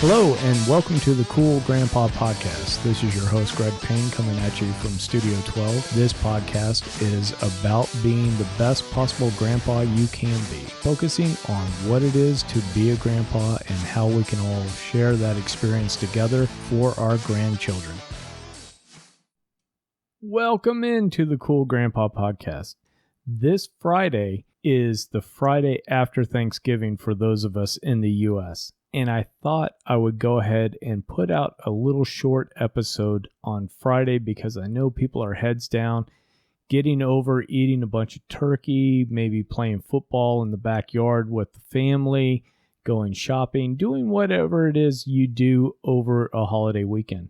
Hello and welcome to the Cool Grandpa Podcast. This is your host Greg Payne coming at you from Studio 12. This podcast is about being the best possible grandpa you can be, focusing on what it is to be a grandpa and how we can all share that experience together for our grandchildren. Welcome into the Cool Grandpa Podcast. This Friday is the Friday after Thanksgiving for those of us in the U.S., and I thought I would go ahead and put out a little short episode on Friday because I know people are heads down, getting over eating a bunch of turkey, maybe playing football in the backyard with the family, going shopping, doing whatever it is you do over a holiday weekend.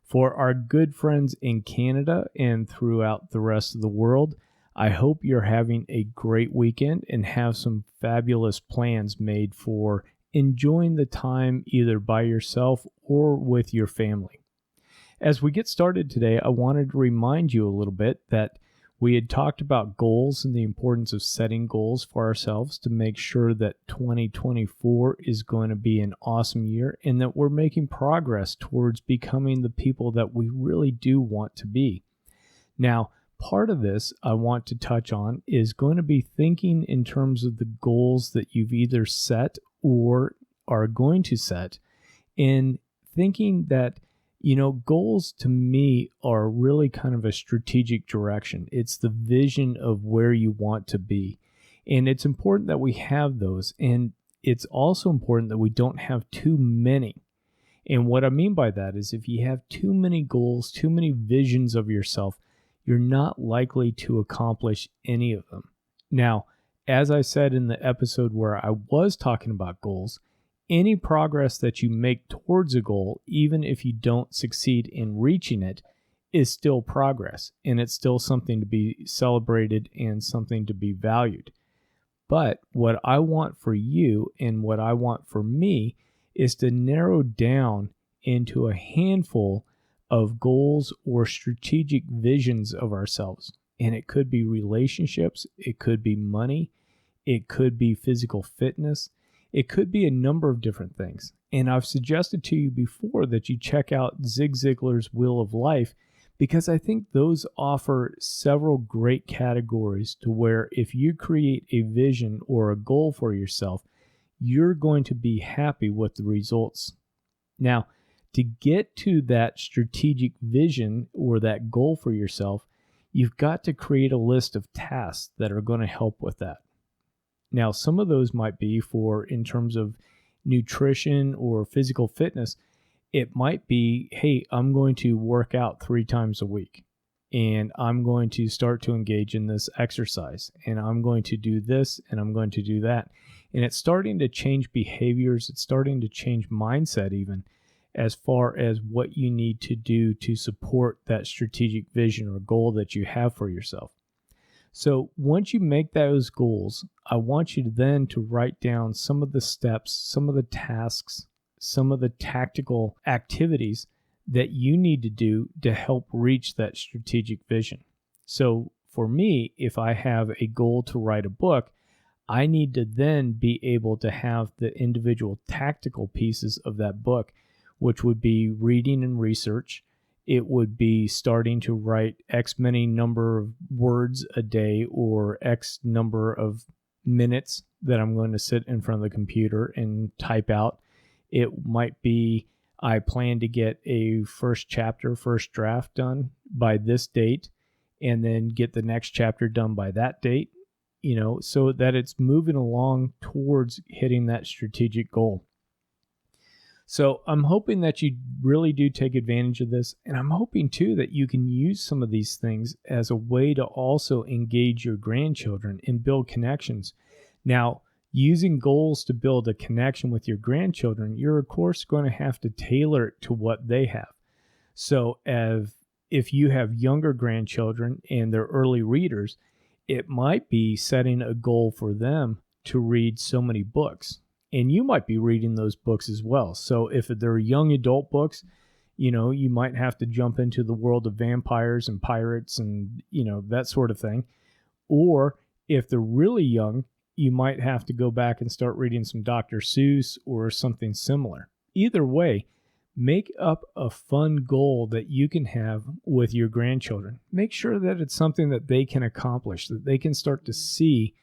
For our good friends in Canada and throughout the rest of the world, I hope you're having a great weekend and have some fabulous plans made for enjoying the time either by yourself or with your family. As we get started today, I wanted to remind you a little bit that we had talked about goals and the importance of setting goals for ourselves to make sure that 2024 is going to be an awesome year and that we're making progress towards becoming the people that we really do want to be. Now, part of this I want to touch on is going to be thinking in terms of the goals that you've either set or are going to set, in thinking that, goals to me are really kind of a strategic direction. It's the vision of where you want to be. And it's important that we have those. And it's also important that we don't have too many. And what I mean by that is if you have too many goals, too many visions of yourself, you're not likely to accomplish any of them. Now, as I said in the episode where I was talking about goals, any progress that you make towards a goal, even if you don't succeed in reaching it, is still progress, and it's still something to be celebrated and something to be valued. But what I want for you and what I want for me is to narrow down into a handful of goals or strategic visions of ourselves. And it could be relationships, it could be money, it could be physical fitness, it could be a number of different things. And I've suggested to you before that you check out Zig Ziglar's Wheel of Life because I think those offer several great categories to where if you create a vision or a goal for yourself, you're going to be happy with the results. Now, to get to that strategic vision or that goal for yourself, you've got to create a list of tasks that are going to help with that. Now, some of those might be for in terms of nutrition or physical fitness. It might be, hey, I'm going to work out 3 times a week, and I'm going to start to engage in this exercise, and I'm going to do this, and I'm going to do that. And it's starting to change behaviors. It's starting to change mindset even, as far as what you need to do to support that strategic vision or goal that you have for yourself. So once you make those goals, I want you then to write down some of the steps, some of the tasks, some of the tactical activities that you need to do to help reach that strategic vision. So for me, if I have a goal to write a book, I need to then be able to have the individual tactical pieces of that book, which would be reading and research. It would be starting to write X many number of words a day or X number of minutes that I'm going to sit in front of the computer and type out. It might be I plan to get a first draft done by this date and then get the next chapter done by that date, so that it's moving along towards hitting that strategic goal. So I'm hoping that you really do take advantage of this. And I'm hoping too that you can use some of these things as a way to also engage your grandchildren and build connections. Now, using goals to build a connection with your grandchildren, you're of course going to have to tailor it to what they have. So if you have younger grandchildren and they're early readers, it might be setting a goal for them to read so many books. And you might be reading those books as well. So if they're young adult books, you might have to jump into the world of vampires and pirates and, that sort of thing. Or if they're really young, you might have to go back and start reading some Dr. Seuss or something similar. either way, make up a fun goal that you can have with your grandchildren. Make sure that it's something that they can accomplish, that they can start to see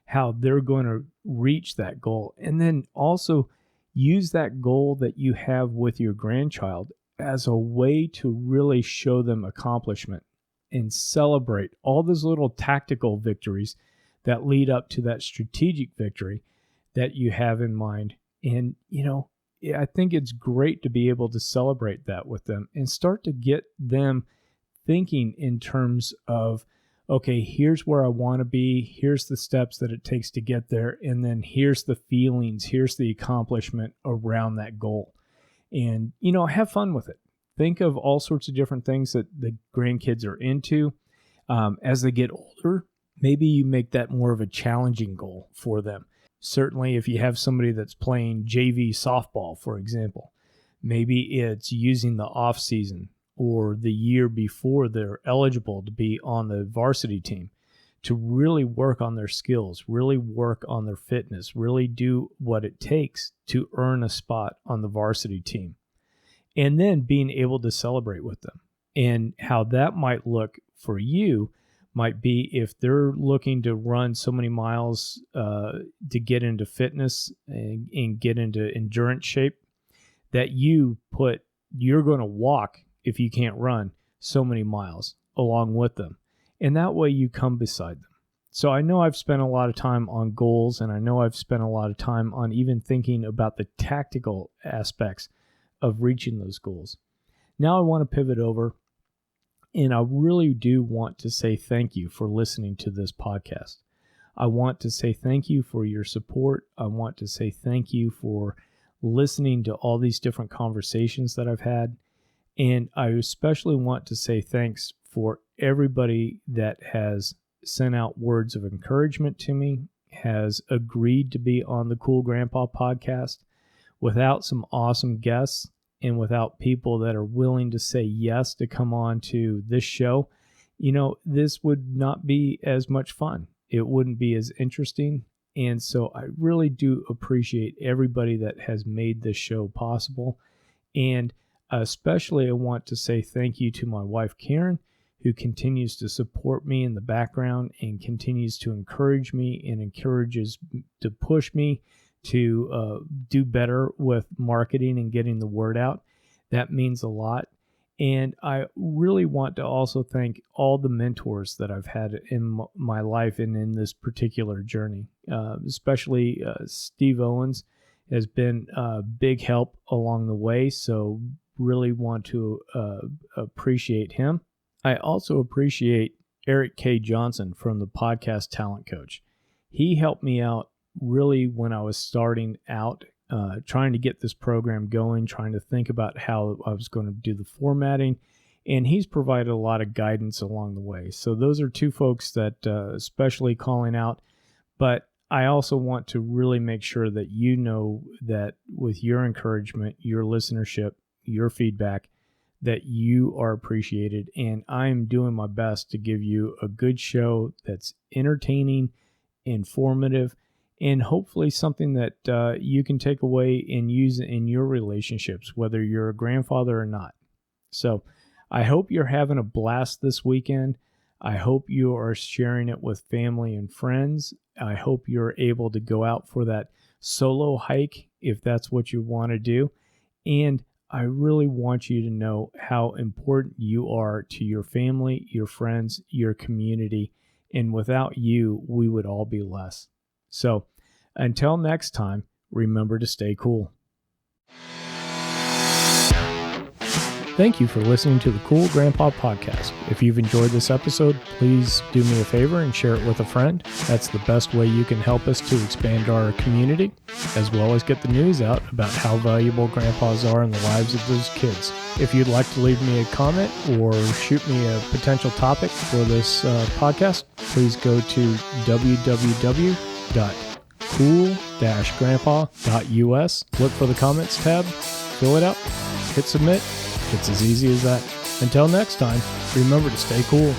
how they're going to reach that goal. And then also use that goal that you have with your grandchild as a way to really show them accomplishment and celebrate all those little tactical victories that lead up to that strategic victory that you have in mind. And, I think it's great to be able to celebrate that with them and start to get them thinking in terms of, okay, here's where I want to be. Here's the steps that it takes to get there. And then here's the feelings. Here's the accomplishment around that goal. And, have fun with it. Think of all sorts of different things that the grandkids are into. As they get older, maybe you make that more of a challenging goal for them. Certainly, if you have somebody that's playing JV softball, for example, maybe it's using the off season or the year before they're eligible to be on the varsity team to really work on their skills, really work on their fitness, really do what it takes to earn a spot on the varsity team. And then being able to celebrate with them. And how that might look for you might be if they're looking to run so many miles to get into fitness and get into endurance shape, that you're going to walk, if you can't run, so many miles along with them. And that way you come beside them. So I know I've spent a lot of time on goals, and I know I've spent a lot of time on even thinking about the tactical aspects of reaching those goals. Now I want to pivot over, and I really do want to say thank you for listening to this podcast. I want to say thank you for your support. I want to say thank you for listening to all these different conversations that I've had. And I especially want to say thanks for everybody that has sent out words of encouragement to me, has agreed to be on the Cool Grandpa podcast. Without some awesome guests and without people that are willing to say yes to come on to this show, this would not be as much fun. It wouldn't be as interesting. And so I really do appreciate everybody that has made this show possible. And especially I want to say thank you to my wife, Karen, who continues to support me in the background and continues to encourage me and encourages to push me to do better with marketing and getting the word out. That means a lot. And I really want to also thank all the mentors that I've had in my life and in this particular journey, especially Steve Owens has been a big help along the way. So really want to appreciate him. I also appreciate Eric K. Johnson from the Podcast Talent Coach. He helped me out really when I was starting out, trying to get this program going, trying to think about how I was going to do the formatting, and he's provided a lot of guidance along the way. So those are two folks that especially calling out, but I also want to really make sure that you know that with your encouragement, your listenership, your feedback, that you are appreciated, and I'm doing my best to give you a good show that's entertaining, informative, and hopefully something that you can take away and use in your relationships, whether you're a grandfather or not. So I hope you're having a blast this weekend. I hope you are sharing it with family and friends. I hope you're able to go out for that solo hike if that's what you want to do. And I really want you to know how important you are to your family, your friends, your community. And without you, we would all be less. So until next time, remember to stay cool. Thank you for listening to the Cool Grandpa Podcast. If you've enjoyed this episode, please do me a favor and share it with a friend. That's the best way you can help us to expand our community, as well as get the news out about how valuable grandpas are in the lives of those kids. If you'd like to leave me a comment or shoot me a potential topic for this podcast, please go to www.cool-grandpa.us. Look for the comments tab, fill it out, hit submit. It's as easy as that. Until next time, remember to stay cool.